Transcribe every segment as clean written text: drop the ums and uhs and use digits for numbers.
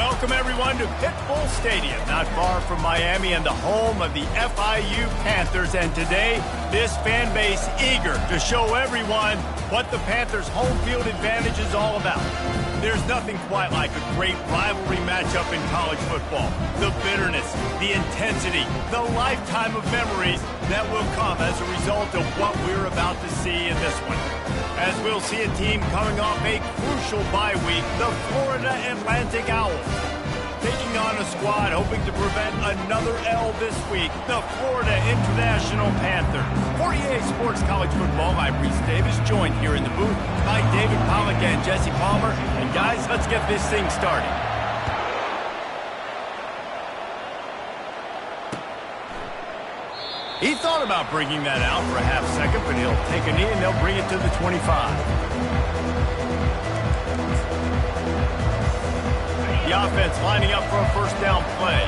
Welcome, everyone, to Pitbull Stadium, not far from Miami and the home of the FIU Panthers. And today, this fan base eager to show everyone what the Panthers' home field advantage is all about. There's nothing quite like a great rivalry matchup in college football. The bitterness, the intensity, the lifetime of memories that will come as a result of what we're about to see in this one. As we'll see a team coming off a crucial bye week, the Florida Atlantic Owls. Taking on a squad hoping to prevent another L this week, the Florida International Panthers. 48 Sports College Football, I'm Reese Davis, joined here in the booth by David Pollack and Jesse Palmer. And guys, let's get this thing started. He thought about bringing that out for a half second, but he'll take a knee and they'll bring it to the 25. The offense lining up for a first down play.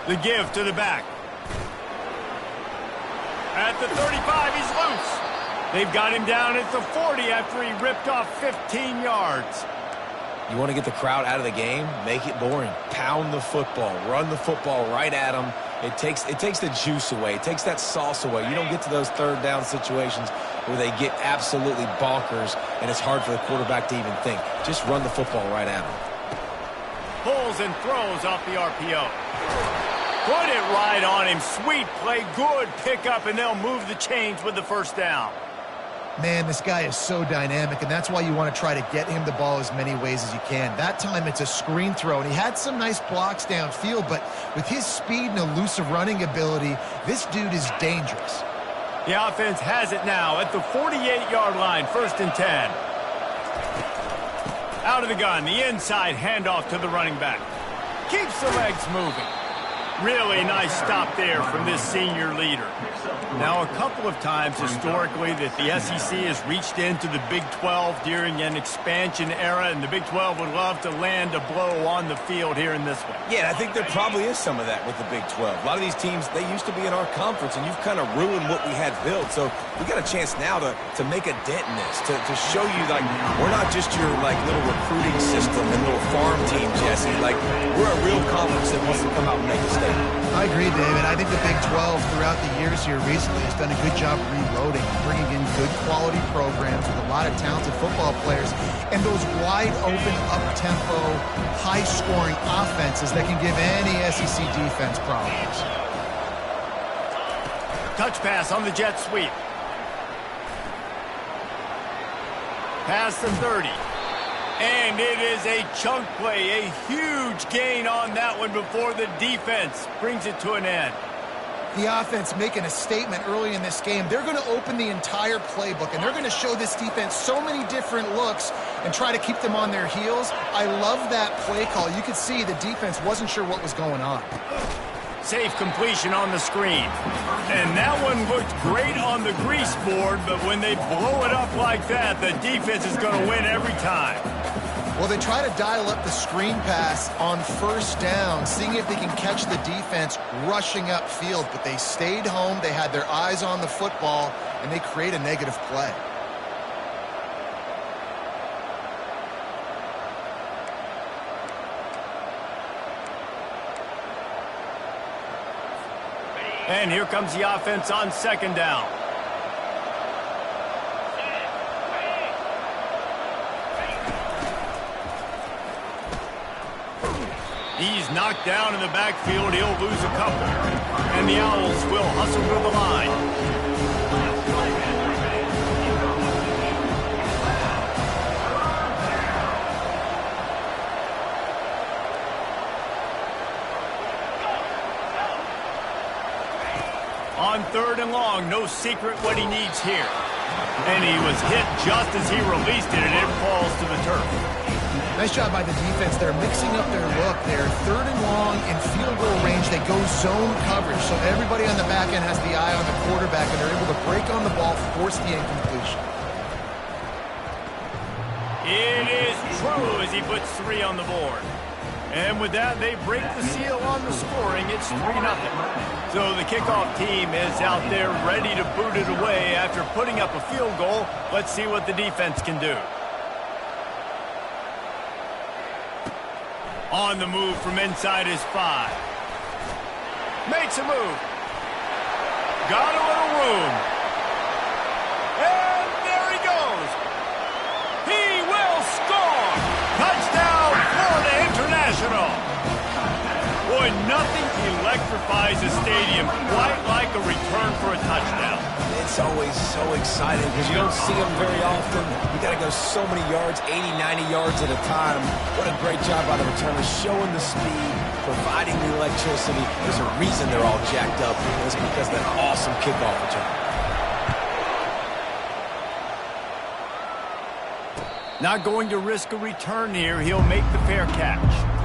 The give to the back. At the 35, he's loose. They've got him down at the 40 after he ripped off 15 yards. You want to get the crowd out of the game? Make it boring. Pound the football. Run the football right at them. It takes the juice away. It takes that sauce away. You don't get to those third down situations where they get absolutely bonkers and it's hard for the quarterback to even think. Just run the football right at them. Pulls and throws off the RPO. Put it right on him. Sweet play. Good pickup, and they'll move the chains with the first down. Man, this guy is so dynamic, and that's why you want to try to get him the ball as many ways as you can. That time it's a screen throw, and he had some nice blocks downfield, but with his speed and elusive running ability, this dude is dangerous. The offense has it now at the 48-yard line, 1st and 10. Out of the gun, the inside handoff to the running back. Keeps the legs moving. Really nice stop there from this senior leader. Now, a couple of times historically that the SEC has reached into the Big 12 during an expansion era, and the Big 12 would love to land a blow on the field here in this one. Yeah, I think there probably is some of that with the Big 12. A lot of these teams, they used to be in our conference, and you've kind of ruined what we had built. So we got a chance now to make a dent in this, to show you, like, we're not just your, like, little recruiting system and little farm team, Jesse. Like, we're a real conference that wants to come out and make a statement. I agree, David. I think the Big 12 throughout the years here recently has done a good job reloading, bringing in good quality programs with a lot of talented football players and those wide open, up-tempo, high-scoring offenses that can give any SEC defense problems. Touch pass on the jet sweep. Past the 30. And it is a chunk play, a huge gain on that one before the defense brings it to an end. The offense making a statement early in this game. They're going to open the entire playbook, and they're going to show this defense so many different looks and try to keep them on their heels. I love that play call. You could see the defense wasn't sure what was going on. Safe completion on the screen. And that one looked great on the grease board, but when they blow it up like that, the defense is going to win every time. Well, they try to dial up the screen pass on 1st down, seeing if they can catch the defense rushing upfield, but they stayed home, they had their eyes on the football, and they create a negative play. And here comes the offense on 2nd down. He's knocked down in the backfield. He'll lose a couple. And the Owls will hustle to the line. On 3rd and long, no secret what he needs here. And he was hit just as he released it, and it falls to the turf. Nice job by the defense. They're mixing up their look. They're 3rd and long in field goal range. They go zone coverage, so everybody on the back end has the eye on the quarterback, and they're able to break on the ball, force the incompletion. It is true as he puts 3 on the board. And with that, they break the seal on the scoring. It's 3-0. So the kickoff team is out there ready to boot it away after putting up a field goal. Let's see what the defense can do. On the move from inside his 5. Makes a move. Got a little room. And there he goes. He will score. Touchdown, Florida International. Boy, nothing electrifies a stadium quite like a return for a touchdown. It's always so exciting because you don't see them very often. You got to go so many yards, 80, 90 yards at a time. What a great job by the returners, showing the speed, providing the electricity. There's a reason they're all jacked up. It's because of that awesome kickoff return. Not going to risk a return here. He'll make the fair catch.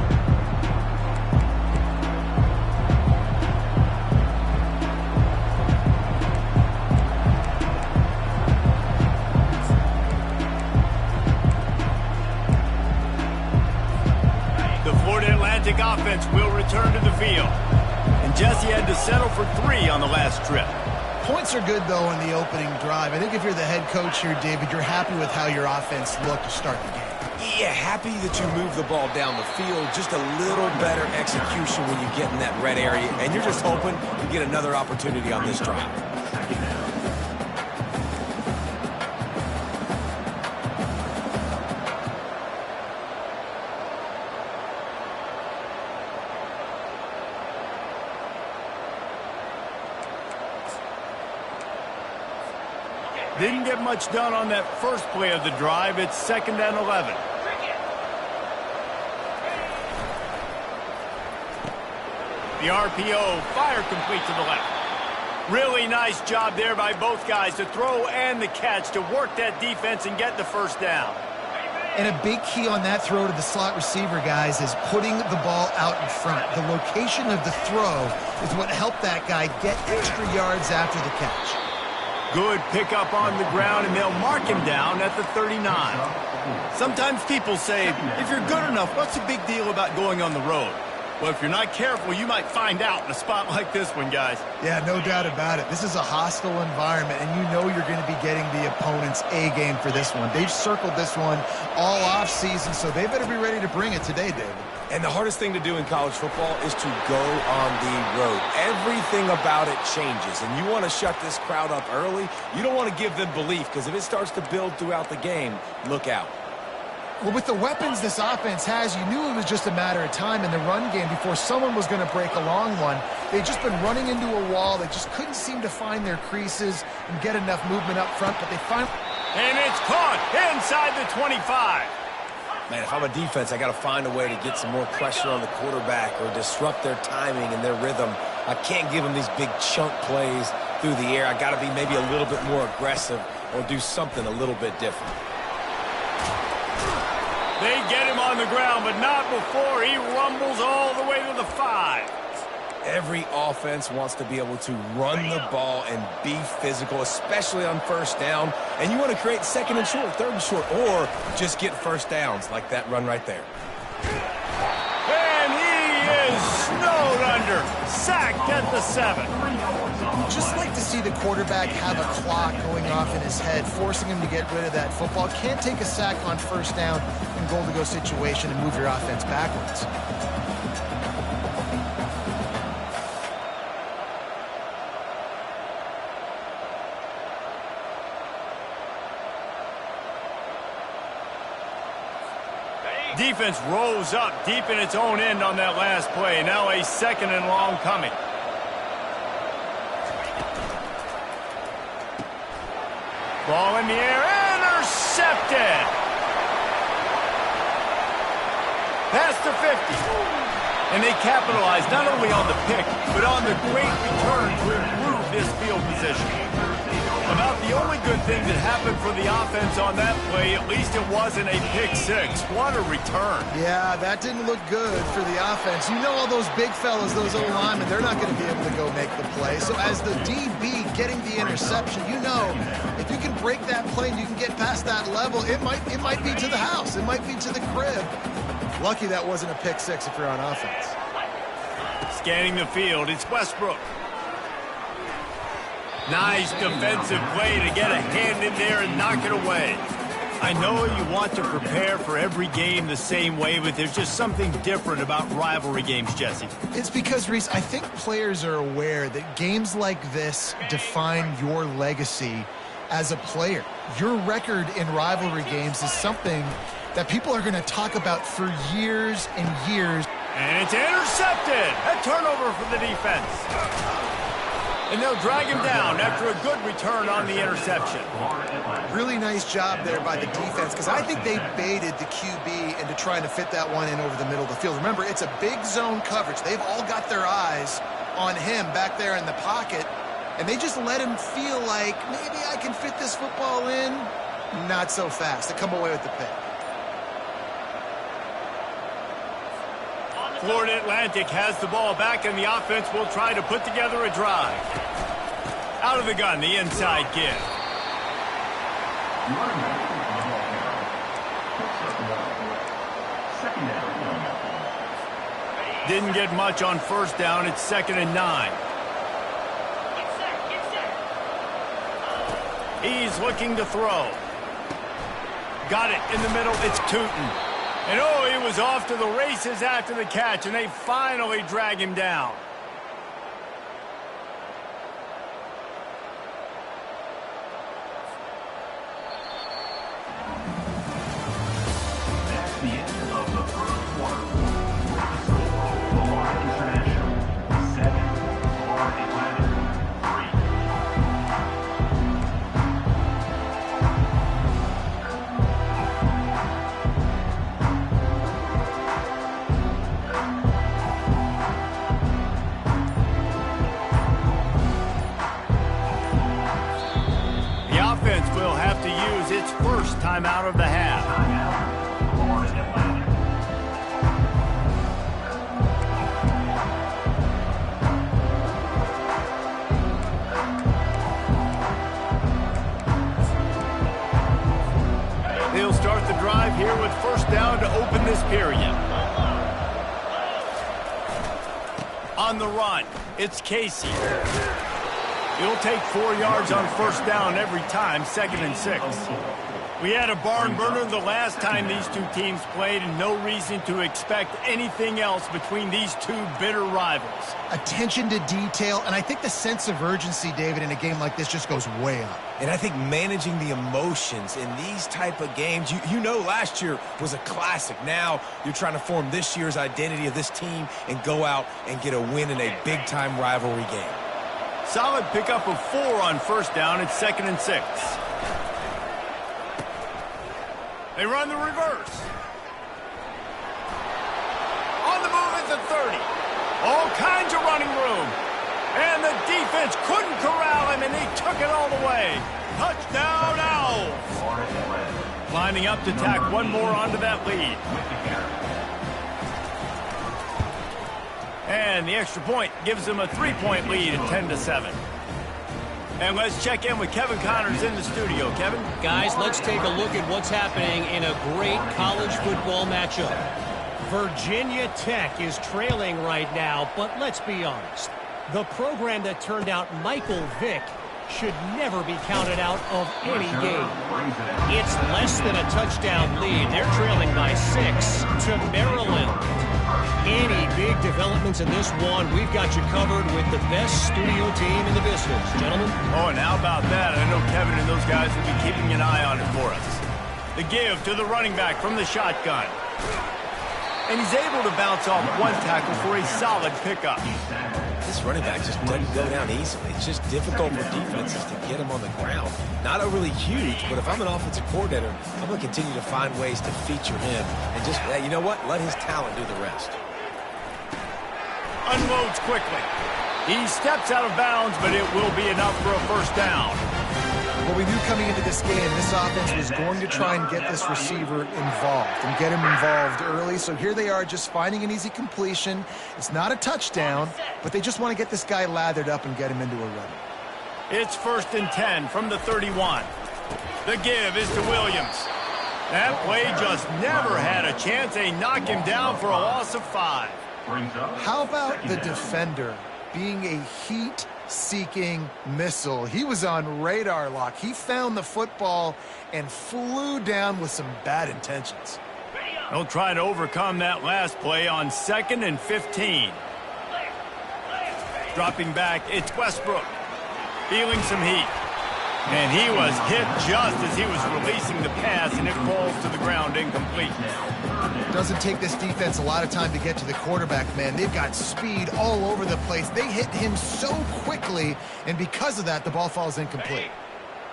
Offense will return to the field. And Jesse had to settle for 3 on the last trip. Points are good, though, in the opening drive. I think if you're the head coach here, David, you're happy with how your offense looked to start the game. Yeah, happy that you move the ball down the field. Just a little better execution when you get in that red area. And you're just hoping to get another opportunity on this drive. Didn't get much done on that first play of the drive. It's 2nd and 11. The RPO, fire complete to the left. Really nice job there by both guys to throw and the catch to work that defense and get the first down. And a big key on that throw to the slot receiver, guys, is putting the ball out in front. The location of the throw is what helped that guy get extra yards after the catch. Good pickup on the ground, and they'll mark him down at the 39. Sometimes people say, if you're good enough, what's the big deal about going on the road? Well, if you're not careful, you might find out in a spot like this one, guys. Yeah, no doubt about it. This is a hostile environment, and you know you're going to be getting the opponent's A game for this one. They've circled this one all offseason, so they better be ready to bring it today, David. And the hardest thing to do in college football is to go on the road. Everything about it changes, and you want to shut this crowd up early. You don't want to give them belief, because if it starts to build throughout the game, look out. Well, with the weapons this offense has, you knew it was just a matter of time in the run game before someone was going to break a long one. They've just been running into a wall. They just couldn't seem to find their creases and get enough movement up front, but they finally... And it's caught inside the 25. Man, if I'm a defense, I got to find a way to get some more pressure on the quarterback or disrupt their timing and their rhythm. I can't give them these big chunk plays through the air. I got to be maybe a little bit more aggressive or do something a little bit different. They get him on the ground, but not before he rumbles all the way to the 5. Every offense wants to be able to run the ball and be physical, especially on first down. And you want to create 2nd and short, 3rd and short, or just get first downs like that run right there. And he is snowed under, sacked at the 7. Just like to see the quarterback have a clock going off in his head, forcing him to get rid of that football. Can't take a sack on first down in goal-to-go situation and move your offense backwards. Defense rolls up deep in its own end on that last play. Now a 2nd and long coming. Ball in the air, intercepted. Past the 50. And they capitalize not only on the pick, but on the great return to improve this field position. About the only good thing that happened for the offense on that play, at least it wasn't a pick 6. What a return. Yeah, that didn't look good for the offense. You know all those big fellas, those O-linemen, they're not going to be able to go make the play. So as the DB getting the interception, you know if you can break that play and you can get past that level, it might be to the house. It might be to the crib. Lucky that wasn't a pick 6 if you're on offense. Scanning the field, it's Westbrook. Nice defensive play to get a hand in there and knock it away. I know you want to prepare for every game the same way, but there's just something different about rivalry games, Jesse. It's because, Reese, I think players are aware that games like this define your legacy as a player. Your record in rivalry games is something that people are going to talk about for years and years. And it's intercepted. A turnover for the defense. And they'll drag him down after a good return on the interception. Really nice job there by the defense, because I think they baited the QB into trying to fit that one in over the middle of the field. Remember, it's a big zone coverage. They've all got their eyes on him back there in the pocket, and they just let him feel like, maybe I can fit this football in. Not so fast. They come away with the pick. Florida Atlantic has the ball back, and the offense will try to put together a drive. Out of the gun, the inside give. Didn't get much on first down. It's 2nd and 9. He's looking to throw. Got it in the middle. It's Tootin. And oh, he was off to the races after the catch, and they finally drag him down. That's the end of the first quarter. Florida International 7, Florida Atlantic 3. Will have to use its first timeout of the half. Florida Atlantic. They'll start the drive here with first down to open this period. On the run, it's Casey. He'll take 4 yards on first down every time, 2nd and 6. We had a barn burner the last time these two teams played, and no reason to expect anything else between these two bitter rivals. Attention to detail, and I think the sense of urgency, David, in a game like this just goes way up. And I think managing the emotions in these type of games, you know last year was a classic. Now you're trying to form this year's identity of this team and go out and get a win in a big-time rivalry game. Solid pickup of 4 on first down. It's 2nd and 6. They run the reverse. On the move at the 30. All kinds of running room. And the defense couldn't corral him, and they took it all the way. Touchdown Owls. Lining up to tack one more onto that lead. And the extra point gives them a 3-point lead at 10-7. And let's check in with Kevin Connors in the studio. Kevin? Guys, let's take a look at what's happening in a great college football matchup. Virginia Tech is trailing right now, but let's be honest. The program that turned out Michael Vick should never be counted out of any game. It's less than a touchdown lead. They're trailing by 6 to Maryland. Any big developments in this one, we've got you covered with the best studio team in the business. Gentlemen? Oh, and how about that? I know Kevin and those guys will be keeping an eye on it for us. The give to the running back from the shotgun. And he's able to bounce off one tackle for a solid pickup. This running back just doesn't go down easily. It's just difficult for defenses to get him on the ground. Not overly huge, but if I'm an offensive coordinator, I'm going to continue to find ways to feature him. And just, you know what? Let his talent do the rest. Unloads quickly. He steps out of bounds, but it will be enough for a first down. Well, we knew coming into this game, this offense was going to try and get this receiver involved and get him involved early. So here they are just finding an easy completion. It's not a touchdown, but they just want to get this guy lathered up and get him into a run. It's 1st and 10 from the 31. The give is to Williams. That play just never had a chance. They knock him down for a loss of 5. How about the defender being a heat seeking missile. He was on radar lock. He found the football and flew down with some bad intentions. He'll try to overcome that last play on 2nd and 15. Dropping back, it's Westbrook. Feeling some heat. And he was hit just as he was releasing the pass, and it falls to the ground incomplete. Doesn't take this defense a lot of time to get to the quarterback, man. They've got speed all over the place. They hit him so quickly, and because of that, the ball falls incomplete.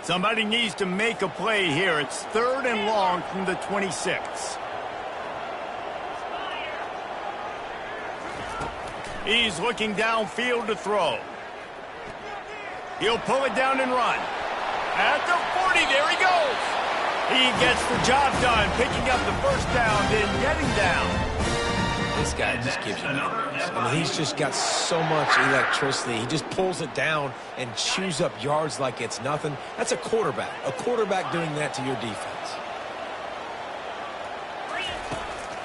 Somebody needs to make a play here. It's 3rd and long from the 26. He's looking downfield to throw. He'll pull it down and run. At the 40, there he goes. He gets the job done, picking up the first down, then getting down. This guy just gives you numbers. I mean, he's just got so much electricity. He just pulls it down and chews up yards like it's nothing. That's a quarterback. A quarterback doing that to your defense.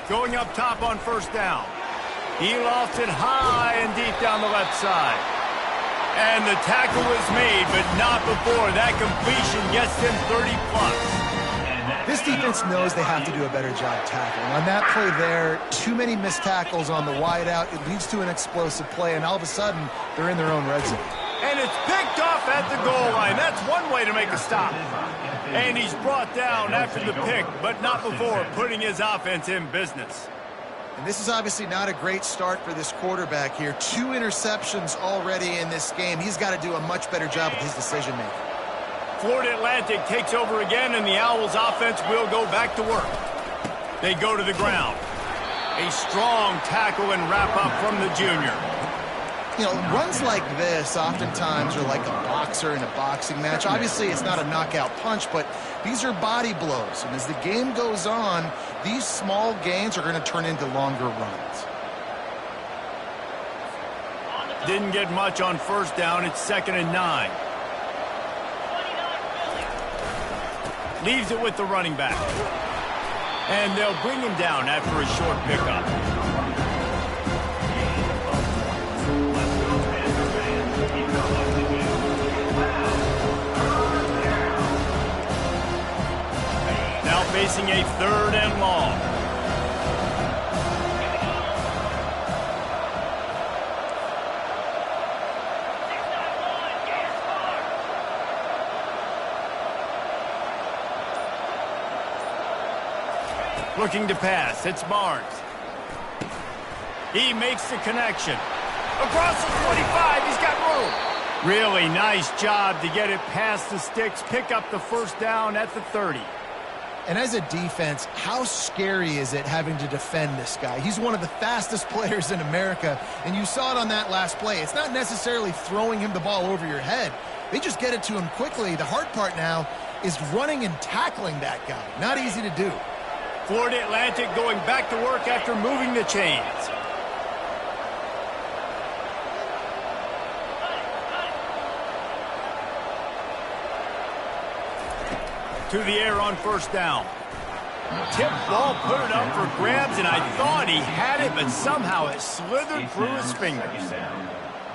Going up top on 1st down. He lost it high and deep down the left side. And the tackle is made, but not before that completion gets them 30-plus. This defense knows they have to do a better job tackling. On that play there, too many missed tackles on the wideout. It leads to an explosive play, and all of a sudden, they're in their own red zone. And it's picked off at the goal line. That's one way to make a stop. And he's brought down after the pick, but not before putting his offense in business. And this is obviously not a great start for this quarterback here. 2 interceptions already in this game. He's got to do a much better job with his decision-making. Florida Atlantic takes over again, and the Owls offense will go back to work. They go to the ground. A strong tackle and wrap-up from the junior. You know, runs like this oftentimes are like a boxer in a boxing match. Obviously, it's not a knockout punch, but these are body blows. And as the game goes on, these small gains are going to turn into longer runs. Didn't get much on 1st down. It's 2nd and 9. Leaves it with the running back. And they'll bring him down after a short pickup. Now facing a 3rd and long. Looking to pass, it's Barnes. He makes the connection. Across the 25, he's got room. Really nice job to get it past the sticks, pick up the 1st down at the 30. And as a defense, how scary is it having to defend this guy? He's one of the fastest players in America, and you saw it on that last play. It's not necessarily throwing him the ball over your head. They just get it to him quickly. The hard part now is running and tackling that guy. Not easy to do. Florida Atlantic going back to work after moving the chains. To the air on 1st down. Tip ball, put it up for grabs, and I thought he had it, but somehow it slithered through his fingers.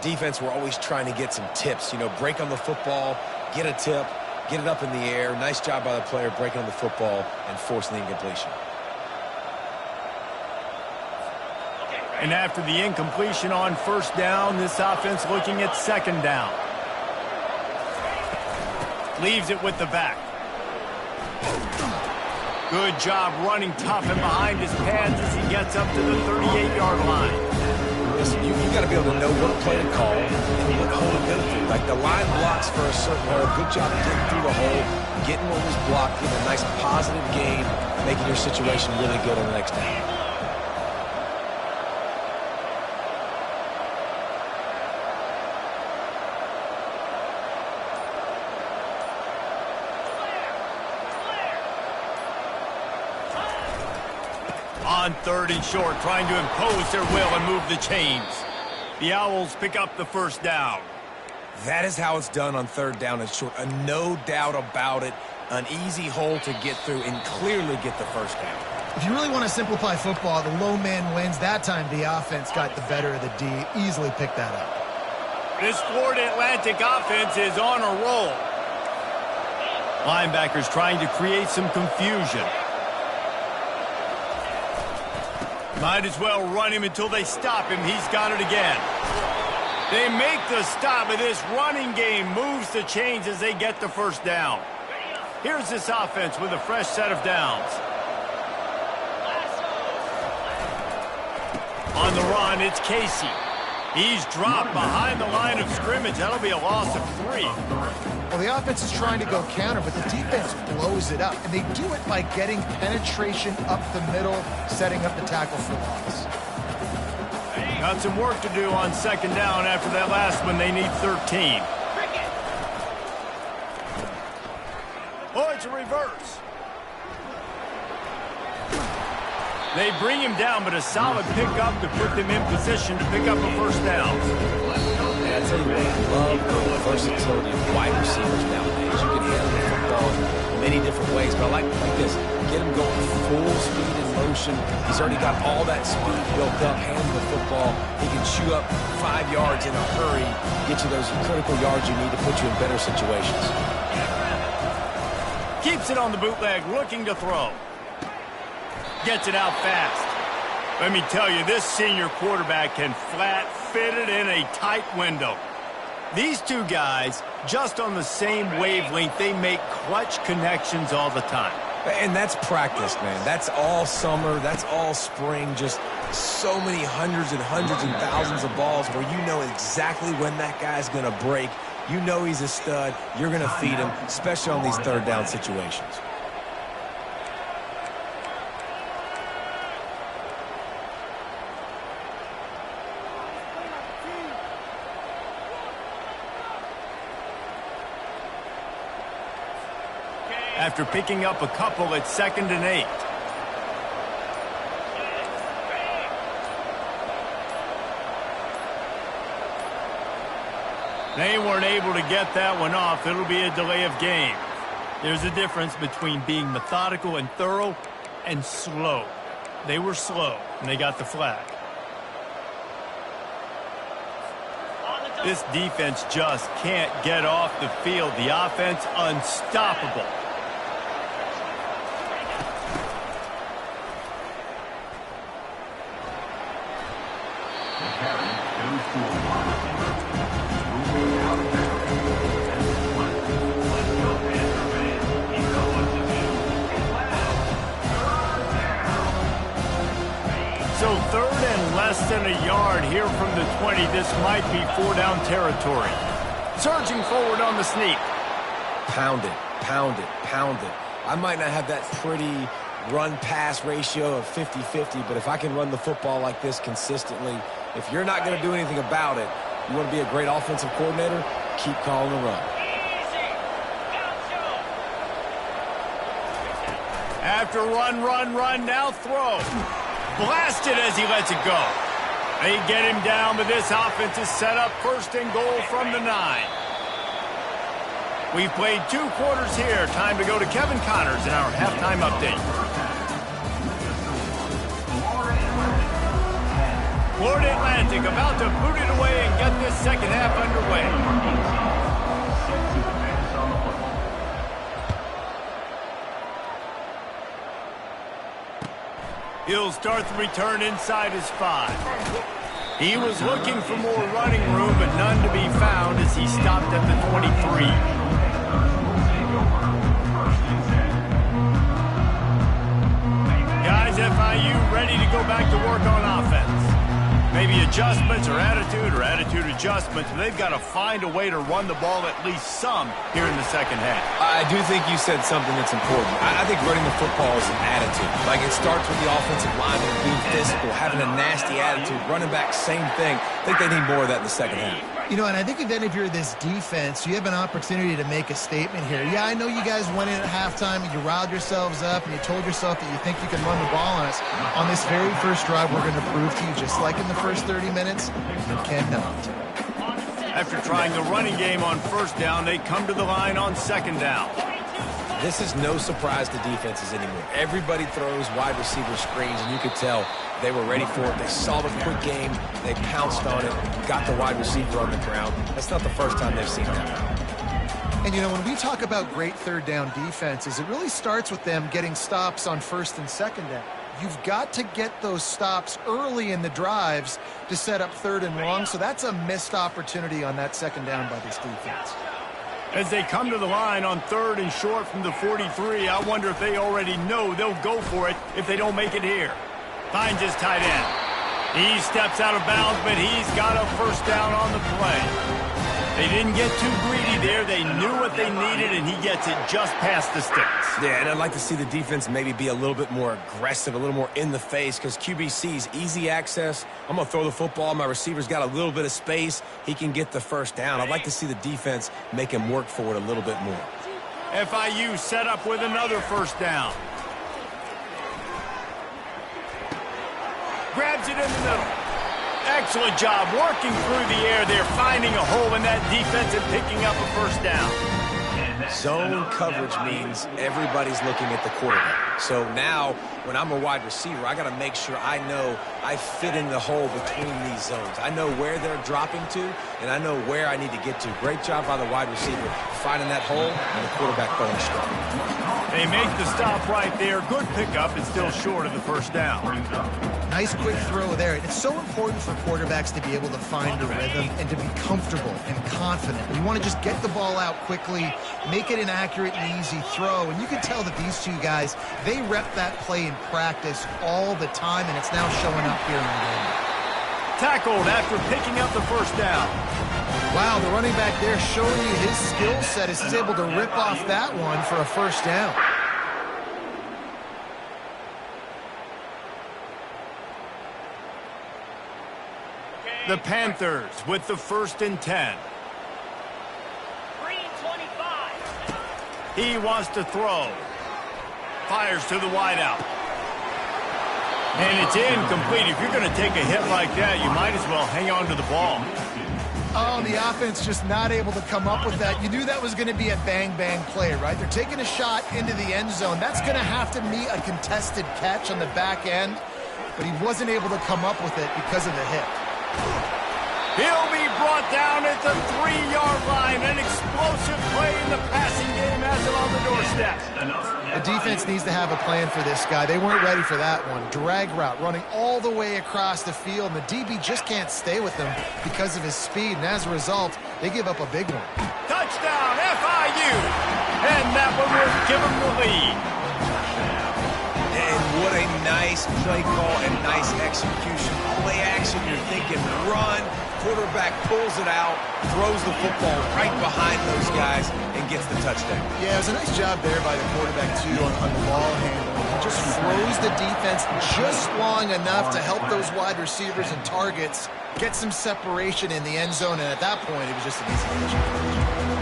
Defense, we're always trying to get some tips. You know, break on the football, get a tip, get it up in the air. Nice job by the player breaking on the football and forcing the incompletion. And after the incompletion on 1st down, this offense looking at 2nd down. Leaves it with the back. Good job running tough and behind his pads as he gets up to the 38-yard line. Listen, you got to be able to know what play to call and what hole to go through. Like the line blocks for a certain hole. Good job getting through the hole, getting what was blocked, getting a nice positive gain, making your situation really good on the next down. On 3rd and short, trying to impose their will and move the chains. The Owls pick up the 1st down. That is how it's done on 3rd down and short. No doubt about it. An easy hole to get through and clearly get the 1st down. If you really want to simplify football, the low man wins. That time the offense got the better of the D. Easily picked that up. This Florida Atlantic offense is on a roll. Linebackers trying to create some confusion. Might as well run him until they stop him. He's got it again. They make the stop, and this running game moves the chains as they get the first down. Here's this offense with a fresh set of downs. On the run, it's Casey. He's dropped behind the line of scrimmage. That'll be a loss of 3. Well, the offense is trying to go counter, but the defense blows it up, and they do it by getting penetration up the middle, setting up the tackle for loss. Got some work to do on second down after that last one. They need 13. Oh, it's a reverse. They bring him down, but a solid pickup to put them in position to pick up a first down. And I tell you what, I love the versatility of wide receivers nowadays. You can handle the football in many different ways, but I like this. Get him going full speed in motion. He's already got all that speed built up, handling the football. He can chew up 5 yards in a hurry, get you those critical yards you need to put you in better situations. Keeps it on the bootleg, looking to throw. Gets it out fast. Let me tell you, this senior quarterback can flat fit it in a tight window. These two guys, just on the same wavelength, they make clutch connections all the time. And that's practice, man. That's all summer. That's all spring. Just so many hundreds and thousands of balls where you know exactly when that guy's going to break. You know he's a stud. You're going to feed him, especially on these third down situations. After picking up a couple at 2nd and 8. They weren't able to get that one off. It'll be a delay of game. There's a difference between being methodical and thorough and slow. They were slow, and they got the flag. This defense just can't get off the field. The offense unstoppable. So 3rd and less than a yard here from the 20. This might be 4-down territory. Surging forward on the sneak. Pound it, pound it, pound it. I might not have that pretty run-pass ratio of 50-50, but if I can run the football like this consistently, if you're not going to do anything about it, you want to be a great offensive coordinator, keep calling the run. After run, now throw. Blasted as he lets it go. They get him down, but this offense is set up 1st and goal from the 9. We've played 2 quarters here. Time to go to Kevin Connors in our halftime update. Florida Atlantic about to boot it away and get this second half underway. He'll start the return inside his 5. He was looking for more running room, but none to be found as he stopped at the 23. Guys, FIU ready to go back to work on offense. Maybe adjustments or attitude adjustments. They've got to find a way to run the ball at least some here in the second half. I do think you said something that's important. I think running the football is an attitude. Like, it starts with the offensive lineman being physical, having a nasty attitude. Running back, same thing. I think they need more of that in the second half. You know, and I think then if you're this defense, you have an opportunity to make a statement here. Yeah, I know you guys went in at halftime and you riled yourselves up and you told yourself that you think you can run the ball on us. On this very first drive, we're going to prove to you, just like in the first 30 minutes, you cannot. After trying the running game on 1st down, they come to the line on 2nd down. This is no surprise to defenses anymore. Everybody throws wide receiver screens, and you could tell they were ready for it. They saw the quick game. They pounced on it, got the wide receiver on the ground. That's not the first time they've seen that. And, you know, when we talk about great third down defenses, it really starts with them getting stops on first and second down. You've got to get those stops early in the drives to set up third and long, so that's a missed opportunity on that second down by this defense. As they come to the line on third and short from the 43, I wonder if they already know they'll go for it if they don't make it here. Finds his tight end. He steps out of bounds, but he's got a first down on the play. They didn't get too greedy there. They knew what they needed, and he gets it just past the sticks. Yeah, and I'd like to see the defense maybe be a little bit more aggressive, a little more in the face, because QBC's easy access. I'm going to throw the football. My receiver's got a little bit of space. He can get the first down. I'd like to see the defense make him work for it a little bit more. FIU set up with another first down. Grabs it in the middle. Excellent job working through the air there, finding a hole in that defense and picking up a first down. Zone coverage means everybody's looking at the quarterback. So now, when I'm a wide receiver, I got to make sure I know I fit in the hole between these zones. I know where they're dropping to, and I know where I need to get to. Great job by the wide receiver finding that hole and the quarterback throwing strong. They make the stop right there. Good pickup and still short of the first down. Nice quick throw there. It's so important for quarterbacks to be able to find a rhythm and to be comfortable and confident. You want to just get the ball out quickly, make it an accurate and easy throw. And you can tell that these two guys, they rep that play in practice all the time, and it's now showing up here in the game. Tackled after picking up the first down. Wow, the running back there showing you his skill set as he's able to rip off that one for a first down. The Panthers with the 1st and 10. He wants to throw. Fires to the wideout. And it's incomplete. If you're going to take a hit like that, you might as well hang on to the ball. Oh, the offense just not able to come up with that. You knew that was going to be a bang-bang play, right? They're taking a shot into the end zone. That's going to have to meet a contested catch on the back end, but he wasn't able to come up with it because of the hit. He'll be brought down at the 3-yard line. An explosive play in the passing game has him on the doorstep. The defense needs to have a plan for this guy. They weren't ready for that one. Drag route running all the way across the field, and the DB just can't stay with him because of his speed, and as a result, they give up a big one. Touchdown, FIU! And that one will give them the lead. And what a nice play call and nice execution. Play action, you're thinking run. Quarterback pulls it out, throws the football right behind those guys, and gets the touchdown. Yeah, it was a nice job there by the quarterback, too, on the ball handling. He just froze the defense just long enough to help those wide receivers and targets get some separation in the end zone, and at that point, it was just an easy catch.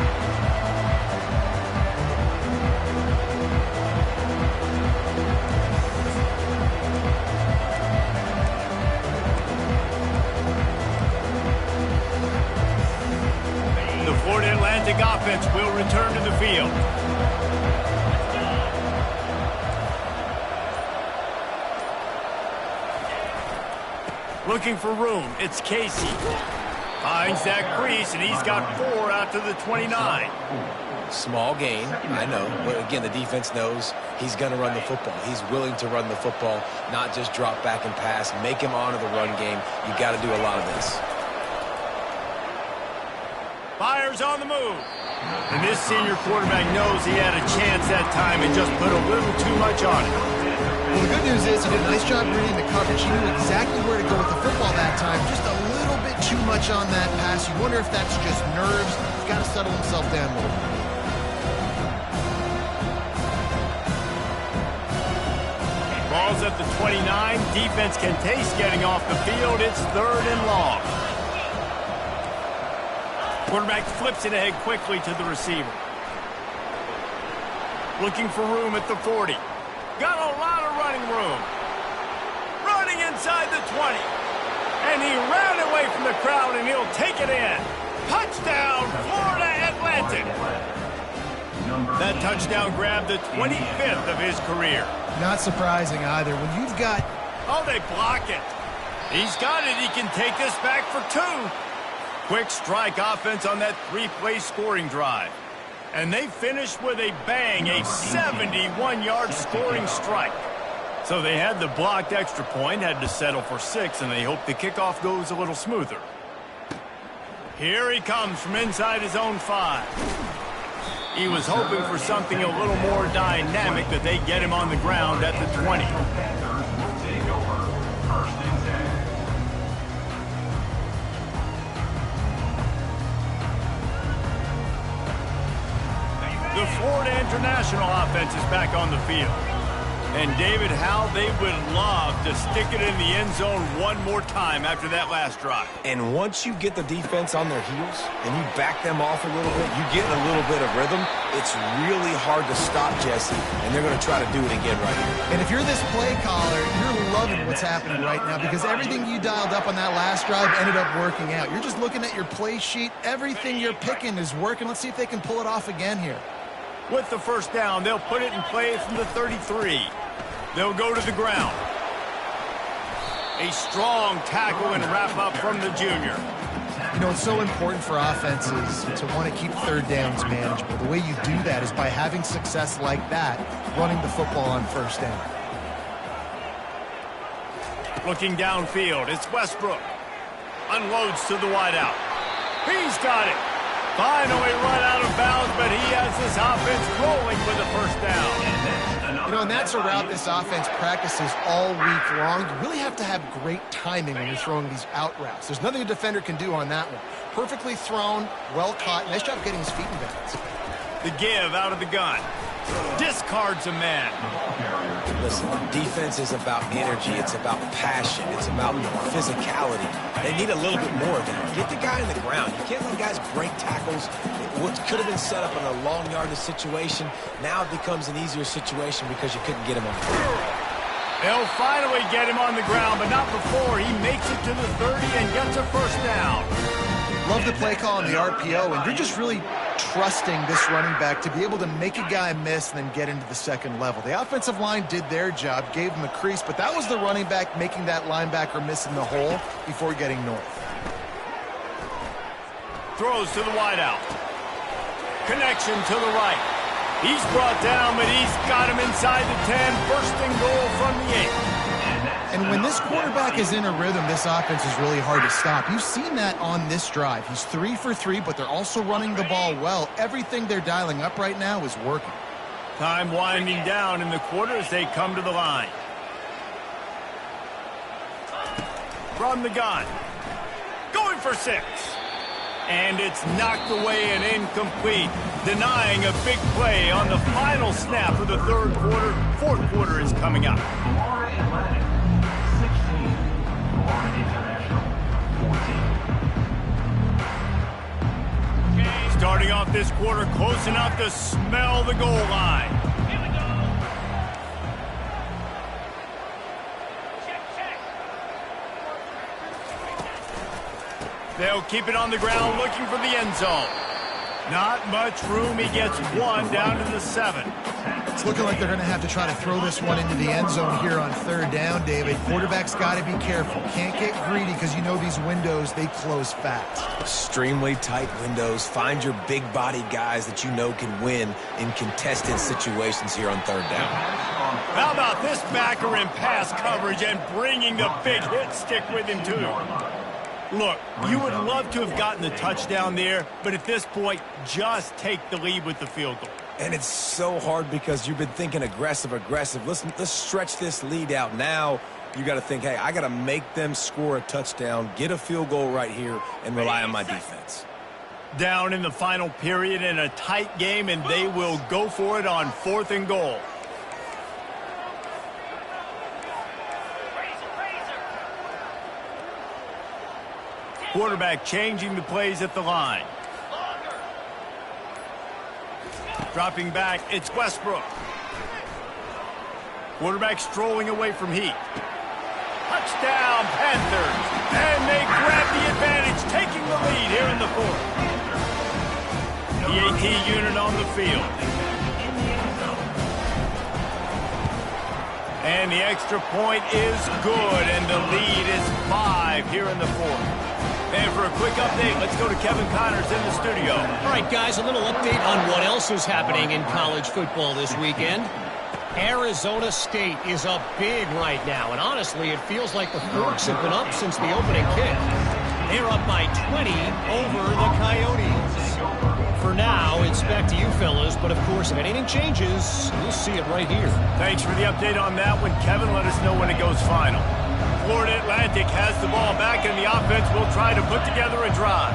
Florida Atlantic offense will return to the field. Looking for room, it's Casey. Finds that crease, and he's got 4 out to the 29. Small gain, I know, but again, the defense knows he's going to run the football. He's willing to run the football, not just drop back and pass, make him honor the run game. You got to do a lot of this. Fires on the move. And this senior quarterback knows he had a chance that time and just put a little too much on it. Well, the good news is he did a nice job reading the coverage. He knew exactly where to go with the football that time. Just a little bit too much on that pass. You wonder if that's just nerves. He's got to settle himself down a little bit. Ball's at the 29. Defense can taste getting off the field. It's 3rd and long. Quarterback flips it ahead quickly to the receiver. Looking for room at the 40. Got a lot of running room. Running inside the 20. And he ran away from the crowd, and he'll take it in. Touchdown, Florida Atlantic. That touchdown grabbed the 25th of his career. Not surprising either. When you've got... Oh, they block it. He's got it. He can take this back for 2. Quick strike offense on that 3-play scoring drive. And they finish with a bang, a 71-yard scoring strike. So they had the blocked extra point, had to settle for 6, and they hope the kickoff goes a little smoother. Here he comes from inside his own 5. He was hoping for something a little more dynamic, that they get him on the ground at the 20. The Florida International offense is back on the field. And David, how they would love to stick it in the end zone one more time after that last drive. And once you get the defense on their heels and you back them off a little bit, you get a little bit of rhythm, it's really hard to stop, Jesse, and they're going to try to do it again right here. And if you're this play caller, you're loving what's happening right now because everything you dialed up on that last drive ended up working out. You're just looking at your play sheet. Everything you're picking is working. Let's see if they can pull it off again here. With the first down, they'll put it in play from the 33. They'll go to the ground. A strong tackle and wrap up from the junior. You know, it's so important for offenses to want to keep third downs manageable. The way you do that is by having success like that, running the football on first down. Looking downfield, it's Westbrook. Unloads to the wideout. He's got it. Finally run out of bounds, but he has this offense rolling for the first down. You know, and that's a route this offense practices all week long. You really have to have great timing when you're throwing these out routes. There's nothing a defender can do on that one. Perfectly thrown, well caught. Nice job getting his feet in bounds. The give out of the gun. Discards a man. Listen, defense is about energy. It's about passion. It's about physicality. They need a little bit more of that. Get the guy in the ground. You can't let guys break tackles. What could have been set up in a long yardage situation, now it becomes an easier situation because you couldn't get him on the ground. They'll finally get him on the ground, but not before he makes it to the 30 and gets a first down. Love the play call on the RPO, and you're just really trusting this running back to be able to make a guy miss and then get into the second level. The offensive line did their job, gave him a crease, but that was the running back making that linebacker miss in the hole before getting north. Throws to the wideout. Connection to the right. He's brought down, but he's got him inside the 10. First and goal from the 8. And when this quarterback is in a rhythm, this offense is really hard to stop. You've seen that on this drive. He's 3 for 3, but they're also running the ball well. Everything they're dialing up right now is working. Time winding down in the quarter as they come to the line. From the gun. Going for 6. And it's knocked away and incomplete, denying a big play on the final snap of the third quarter. Fourth quarter is coming up. Florida Atlantic, 16. Florida International, 14. Starting off this quarter close enough to smell the goal line. Here we go. Check. They'll keep it on the ground looking for the end zone. Not much room. He gets 1 down to the 7. It's looking like they're going to have to try to throw this one into the end zone here on third down, David. Quarterback's got to be careful. Can't get greedy because you know these windows, they close fast. Extremely tight windows. Find your big-bodied guys that you know can win in contested situations here on third down. How about this backer in pass coverage and bringing the big hit stick with him, too? Look, you would love to have gotten the touchdown there, but at this point, just take the lead with the field goal. And it's so hard because you've been thinking aggressive. Listen, let's stretch this lead out. Now you got to think, hey, I got to make them score a touchdown, get a field goal right here, and rely on my defense. Down in the final period in a tight game, and they will go for it on 4th and goal. Quarterback changing the plays at the line. Dropping back, it's Westbrook. Quarterback strolling away from heat. Touchdown, Panthers. And they grab the advantage, taking the lead here in the 4th. The AT unit on the field. And the extra point is good, and the lead is 5 here in the fourth. And for a quick update, let's go to Kevin Connors in the studio. All right, guys, a little update on what else is happening in college football this weekend. Arizona State is up big right now, and honestly, it feels like the Forks have been up since the opening kick. They're up by 20 over the Coyotes. For now, it's back to you fellas, but of course, if anything changes, you'll see it right here. Thanks for the update on that one, Kevin. Let us know when it goes final. Florida Atlantic has the ball back, and the offense will try to put together a drive.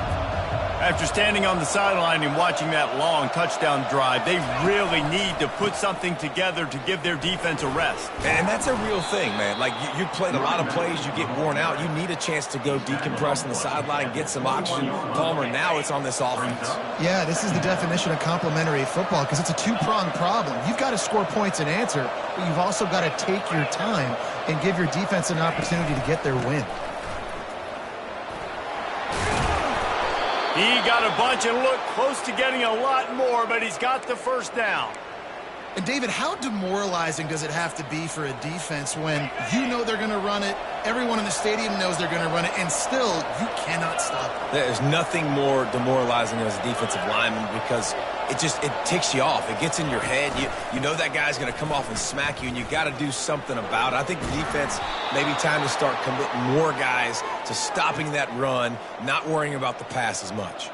After standing on the sideline and watching that long touchdown drive, they really need to put something together to give their defense a rest. And that's a real thing, man. Like, you played a lot of plays, you get worn out. You need a chance to go decompress on the sideline, get some oxygen. Palmer, now it's on this offense. Yeah, this is the definition of complementary football because it's a two-pronged problem. You've got to score points and answer, but you've also got to take your time and give your defense an opportunity to get their win. He got a bunch and looked close to getting a lot more, but he's got the first down. And David, how demoralizing does it have to be for a defense when you know they're going to run it, everyone in the stadium knows they're going to run it, and still you cannot stop it? There's nothing more demoralizing as a defensive lineman because it ticks you off. It gets in your head. You know that guy's going to come off and smack you, and you got to do something about it. I think the defense, maybe time to start committing more guys to stopping that run, not worrying about the pass as much.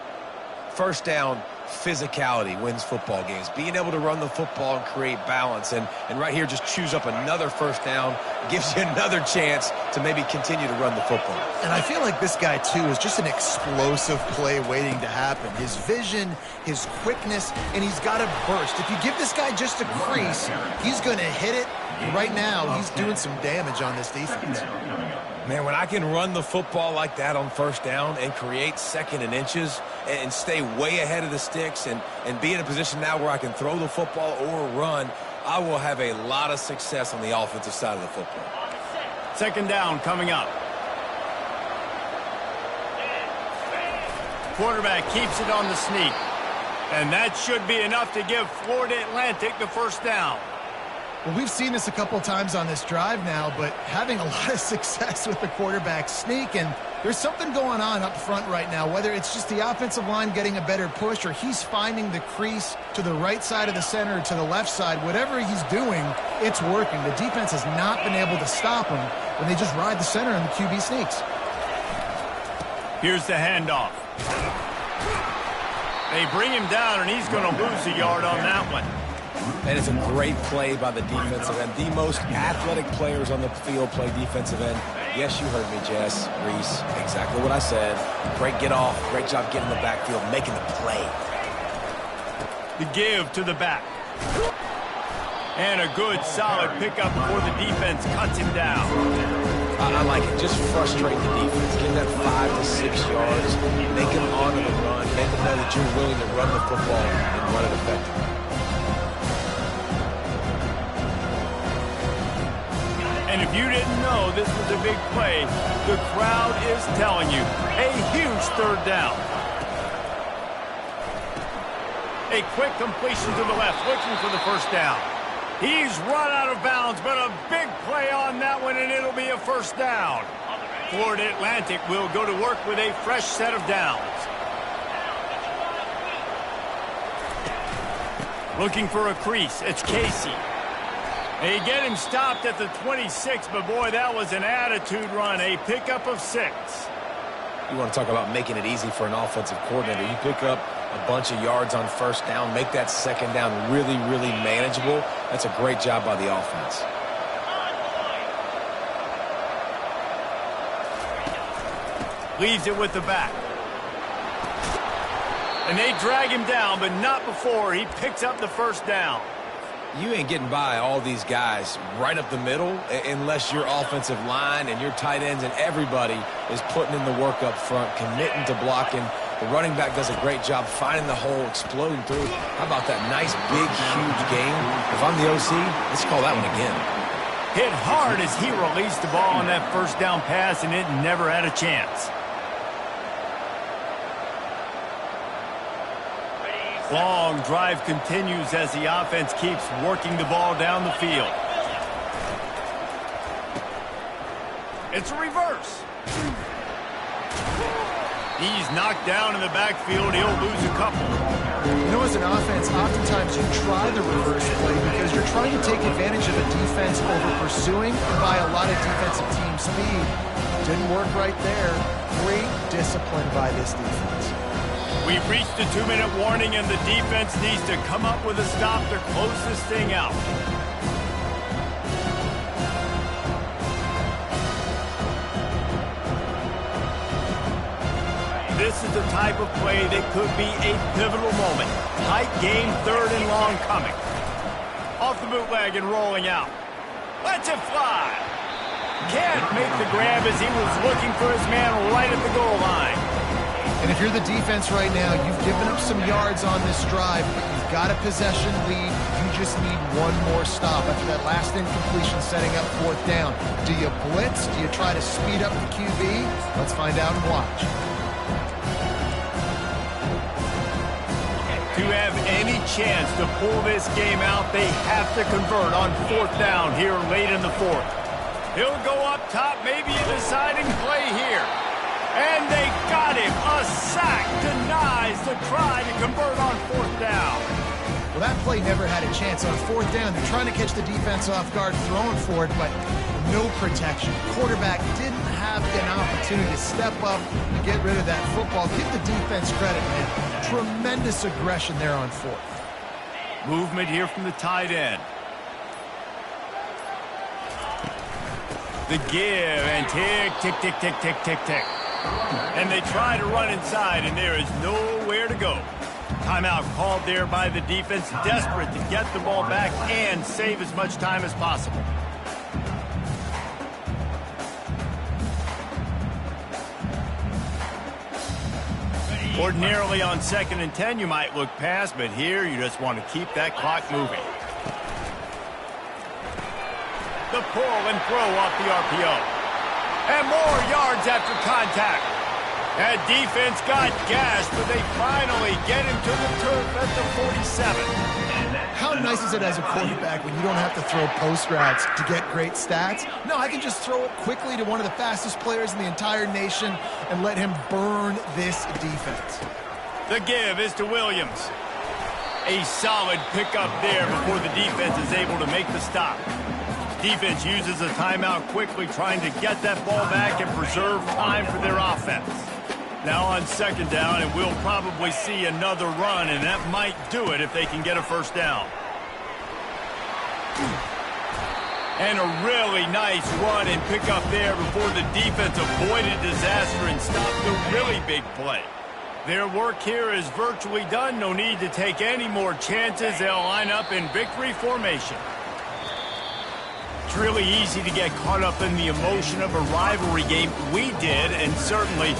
First down, physicality wins football games. Being able to run the football and create balance. And right here, just choose up another first down, gives you another chance to maybe continue to run the football. And I feel like this guy, too, is just an explosive play waiting to happen. His vision, his quickness, and he's got a burst. If you give this guy just a crease, he's going to hit it. And right now, he's doing some damage on this defense. Man, when I can run the football like that on first down and create second and inches and stay way ahead of the sticks and be in a position now where I can throw the football or run, I will have a lot of success on the offensive side of the football. Second down coming up. Quarterback keeps it on the sneak. And that should be enough to give Florida Atlantic the first down. Well, we've seen this a couple times on this drive now, but having a lot of success with the quarterback sneak, and there's something going on up front right now, whether it's just the offensive line getting a better push or he's finding the crease to the right side of the center or to the left side. Whatever he's doing, it's working. The defense has not been able to stop him when they just ride the center and the QB sneaks. Here's the handoff. They bring him down, and he's going to lose a yard on that one. And it's a great play by the defensive end. The most athletic players on the field play defensive end. Yes, you heard me, Jess, Reese. Exactly what I said. Great get off. Great job getting the backfield, making the play. The give to the back. And a good, solid pickup before the defense cuts him down. I like it. Just frustrate the defense. Get that 5 to 6 yards. Make them honor the run. Make them know that you're willing to run the football and run it effectively. And if you didn't know this was a big play, the crowd is telling you. A huge third down. A quick completion to the left, looking for the first down. He's run out of bounds, but a big play on that one, and it'll be a first down. Florida Atlantic will go to work with a fresh set of downs. Looking for a crease, it's Casey. They get him stopped at the 26, but boy, that was an attitude run, a pickup of 6. You want to talk about making it easy for an offensive coordinator. You pick up a bunch of yards on first down, make that second down really, really manageable. That's a great job by the offense. Leaves it with the back. And they drag him down, but not before he picks up the first down. You ain't getting by all these guys right up the middle unless your offensive line and your tight ends and everybody is putting in the work up front, committing to blocking. The running back does a great job finding the hole, exploding through. How about that nice, big, huge game? If I'm the OC, let's call that one again. Hit hard as he released the ball on that first down pass, and it never had a chance. Long drive continues as the offense keeps working the ball down the field. It's a reverse. He's knocked down in the backfield. He'll lose a couple. You know, as an offense, oftentimes you try the reverse play because you're trying to take advantage of a defense over pursuing and by a lot of defensive team speed. Didn't work right there. Great discipline by this defense. We've reached the 2-minute warning, and the defense needs to come up with a stop to close this thing out. This is the type of play that could be a pivotal moment. Tight game, 3rd and long coming. Off the bootleg and rolling out. Let's it fly. Can't make the grab as he was looking for his man right at the goal line. And if you're the defense right now, you've given up some yards on this drive, but you've got a possession lead. You just need one more stop after that last incompletion setting up 4th down. Do you blitz? Do you try to speed up the QB? Let's find out and watch. To have any chance to pull this game out, they have to convert on 4th down here late in the 4th. He'll go up top, maybe a deciding play here. And they got him. A sack denies the try to convert on 4th down. Well, that play never had a chance on 4th down. They're trying to catch the defense off guard, throwing for it, but no protection. Quarterback didn't have an opportunity to step up and get rid of that football. Give the defense credit, man. Tremendous aggression there on 4th. Movement here from the tight end. The give, and tick, tick, tick, tick, tick, tick, tick. And they try to run inside, and there is nowhere to go. Timeout called there by the defense, desperate to get the ball back and save as much time as possible. Ordinarily on 2nd and 10, you might look past, but here you just want to keep that clock moving. The pull and throw off the RPO. And more yards after contact. That defense got gashed, but they finally get him to the turf at the 47. How nice is it as a quarterback when you don't have to throw post routes to get great stats? No, I can just throw it quickly to one of the fastest players in the entire nation and let him burn this defense. The give is to Williams. A solid pickup there before the defense is able to make the stop. Defense uses a timeout quickly, trying to get that ball back and preserve time for their offense. Now on 2nd down, and we'll probably see another run, and that might do it if they can get a 1st down. And a really nice run and pickup there before the defense avoided disaster and stopped a really big play. Their work here is virtually done. No need to take any more chances. They'll line up in victory formation. It's really easy to get caught up in the emotion of a rivalry game. We did, and certainly